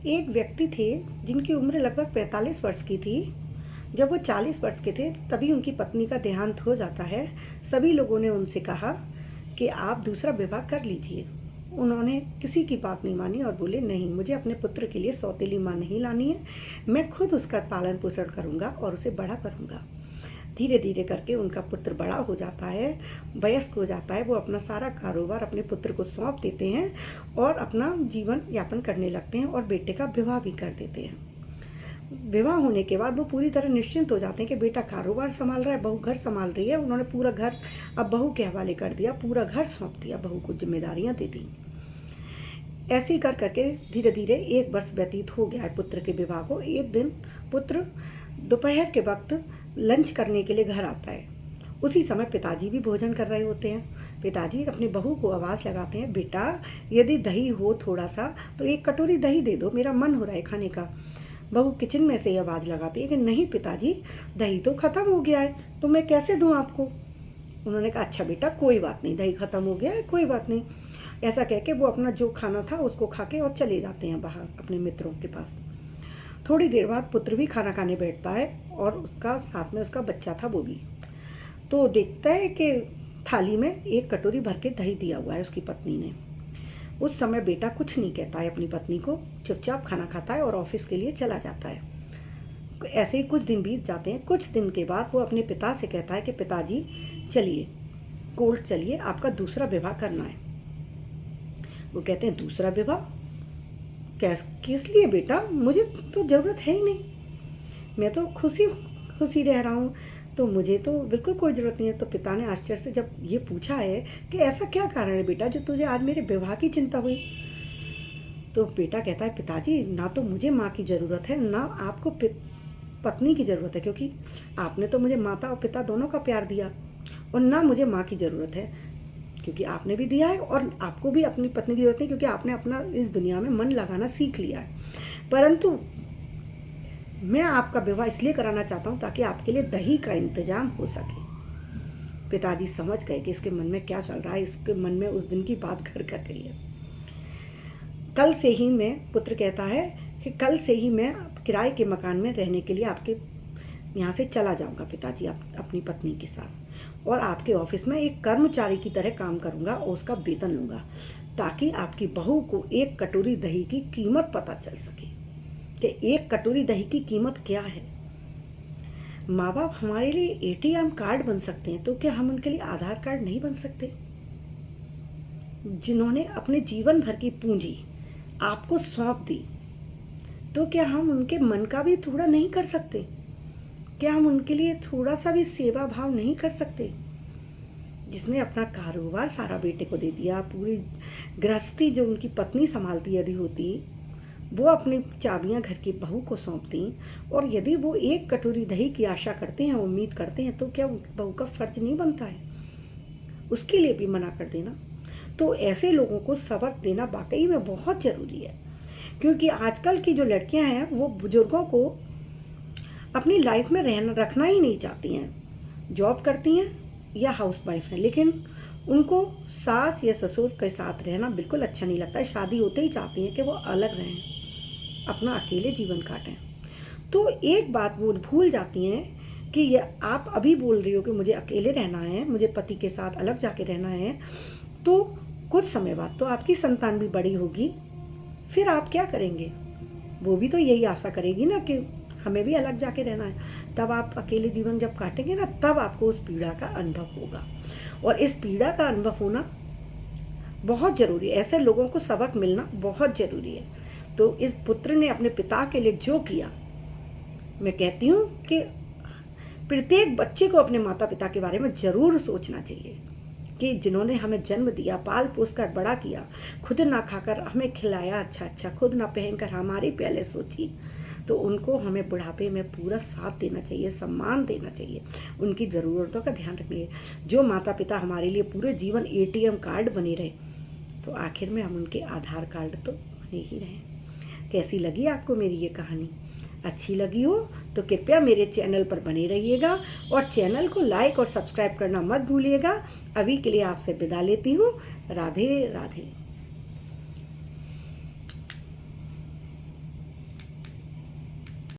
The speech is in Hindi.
एक व्यक्ति थे जिनकी उम्र लगभग 45 वर्ष की थी। जब वो 40 वर्ष के थे तभी उनकी पत्नी का देहांत हो जाता है। सभी लोगों ने उनसे कहा कि आप दूसरा विवाह कर लीजिए। उन्होंने किसी की बात नहीं मानी और बोले नहीं, मुझे अपने पुत्र के लिए सौतेली माँ नहीं लानी है, मैं खुद उसका पालन पोषण करूँगा और उसे बड़ा करूँगा। धीरे धीरे करके उनका पुत्र बड़ा हो जाता है, वयस्क हो जाता है। वो अपना सारा कारोबार अपने पुत्र को सौंप देते हैं और अपना जीवन यापन करने लगते हैं और बेटे का विवाह भी कर देते हैं। विवाह होने के बाद वो पूरी तरह निश्चिंत हो जाते हैं कि बेटा कारोबार संभाल रहा है, बहू घर संभाल रही है। उन्होंने पूरा घर अब बहू के हवाले कर दिया, पूरा घर सौंप दिया, बहू को जिम्मेदारियां दे दी। ऐसे ही कर करके धीरे धीरे 1 वर्ष व्यतीत हो गया है पुत्र के विवाह को। एक दिन पुत्र दोपहर के वक्त लंच करने के लिए घर आता है। उसी समय पिताजी भी भोजन कर रहे होते हैं। पिताजी अपनी बहू को आवाज़ लगाते हैं, बेटा यदि दही हो थोड़ा सा तो 1 कटोरी दही दे दो, मेरा मन हो रहा है खाने का। बहू किचन में से ही आवाज़ लगाती है कि नहीं पिताजी, दही तो ख़त्म हो गया है, तो मैं कैसे दूँ आपको। उन्होंने कहा अच्छा बेटा कोई बात नहीं, दही ख़त्म हो गया है, कोई बात नहीं। ऐसा कह के वो अपना जो खाना था उसको खा के और चले जाते हैं बाहर अपने मित्रों के पास। थोड़ी देर बाद पुत्र भी खाना खाने बैठता है और उसका साथ में उसका बच्चा था वो भी। तो देखता है कि थाली में 1 कटोरी भर के दही दिया हुआ है उसकी पत्नी ने। उस समय बेटा कुछ नहीं कहता है अपनी पत्नी को, चुपचाप खाना खाता है और ऑफिस के लिए चला जाता है। ऐसे ही कुछ दिन बीत जाते हैं। कुछ दिन के बाद वो अपने पिता से कहता है कि पिताजी चलिए कोर्ट चलिए, आपका दूसरा विवाह करना है। वो कहते हैं दूसरा विवाह किस लिए बेटा, मुझे तो ज़रूरत है ही नहीं, मैं तो खुशी खुशी रह रहा हूँ, तो मुझे तो बिल्कुल कोई ज़रूरत नहीं है। तो पिता ने आश्चर्य से जब ये पूछा है कि ऐसा क्या कारण है बेटा जो तुझे आज मेरे विवाह की चिंता हुई, तो बेटा कहता है पिताजी ना तो मुझे माँ की ज़रूरत है ना आपको पत्नी की ज़रूरत है, क्योंकि आपने तो मुझे माता और पिता दोनों का प्यार दिया, और ना मुझे माँ की ज़रूरत है क्योंकि आपने भी दिया है, और आपको भी अपनी पत्नी की ज़रूरत नहीं क्योंकि आपने अपना इस दुनिया में मन लगाना सीख लिया है। परंतु मैं आपका विवाह इसलिए कराना चाहता हूँ ताकि आपके लिए दही का इंतजाम हो सके। पिताजी समझ गए कि इसके मन में क्या चल रहा है, इसके मन में उस दिन की बात घर कर गई है। कल से ही मैं, पुत्र कहता है कि कल से ही मैं किराए के मकान में रहने के लिए आपके यहाँ से चला जाऊँगा पिताजी, अपनी पत्नी के साथ, और आपके ऑफिस में एक कर्मचारी की तरह काम करूँगा और उसका वेतन लूँगा, ताकि आपकी बहू को 1 कटोरी दही की कीमत पता चल सके कि 1 कटोरी दही की कीमत क्या है। माँ बाप हमारे लिए ATM कार्ड बन सकते हैं, तो क्या हम उनके लिए आधार कार्ड नहीं बन सकते? जिन्होंने अपने जीवन भर की पूंजी आपको सौंप दी, तो क्या हम उनके मन का भी थोड़ा नहीं कर सकते? क्या हम उनके लिए थोड़ा सा भी सेवा भाव नहीं कर सकते? जिसने अपना कारोबार सारा बेटे को दे दिया, पूरी गृहस्थी जो उनकी पत्नी संभालती यदि होती, वो अपनी चाबियां घर की बहू को सौंपती, और यदि वो 1 कटोरी दही की आशा करते हैं, उम्मीद करते हैं, तो क्या बहू का फर्ज नहीं बनता है उसके लिए भी मना कर देना? तो ऐसे लोगों को सबक देना वाकई में बहुत ज़रूरी है, क्योंकि आजकल की जो लड़कियां हैं वो बुजुर्गों को अपनी लाइफ में रखना ही नहीं चाहती हैं। जॉब करती हैं या हाउसवाइफ हैं, लेकिन उनको सास या ससुर के साथ रहना बिल्कुल अच्छा नहीं लगता है। शादी होते ही चाहती हैं कि वो अलग रहें, अपना अकेले जीवन काटें। तो एक बात वो भूल जाती हैं कि ये आप अभी बोल रही हो कि मुझे अकेले रहना है, मुझे पति के साथ अलग जाके रहना है, तो कुछ समय बाद तो आपकी संतान भी बड़ी होगी, फिर आप क्या करेंगे? वो भी तो यही आशा करेगी ना कि हमें भी अलग जाके रहना है। तब आप अकेले जीवन जब काटेंगे ना, तब आपको उस पीड़ा का अनुभव होगा, और इस पीड़ा का अनुभव होना बहुत ज़रूरी है। ऐसे लोगों को सबक मिलना बहुत ज़रूरी है। तो इस पुत्र ने अपने पिता के लिए जो किया, मैं कहती हूँ कि प्रत्येक बच्चे को अपने माता पिता के बारे में ज़रूर सोचना चाहिए कि जिन्होंने हमें जन्म दिया, पाल पोस कर बड़ा किया, खुद ना खाकर हमें खिलाया अच्छा अच्छा, खुद ना पहनकर हमारी पहले सोची, तो उनको हमें बुढ़ापे में पूरा साथ देना चाहिए, सम्मान देना चाहिए, उनकी ज़रूरतों का ध्यान रखना चाहिए। जो माता पिता हमारे लिए पूरे जीवन ATM कार्ड बने रहे, तो आखिर में हम उनके आधार कार्ड तो बने ही रहें। कैसी लगी आपको मेरी ये कहानी? अच्छी लगी हो तो कृपया मेरे चैनल पर बने रहिएगा, और चैनल को लाइक और सब्सक्राइब करना मत भूलिएगा। अभी के लिए आपसे विदा लेती हूँ। राधे राधे।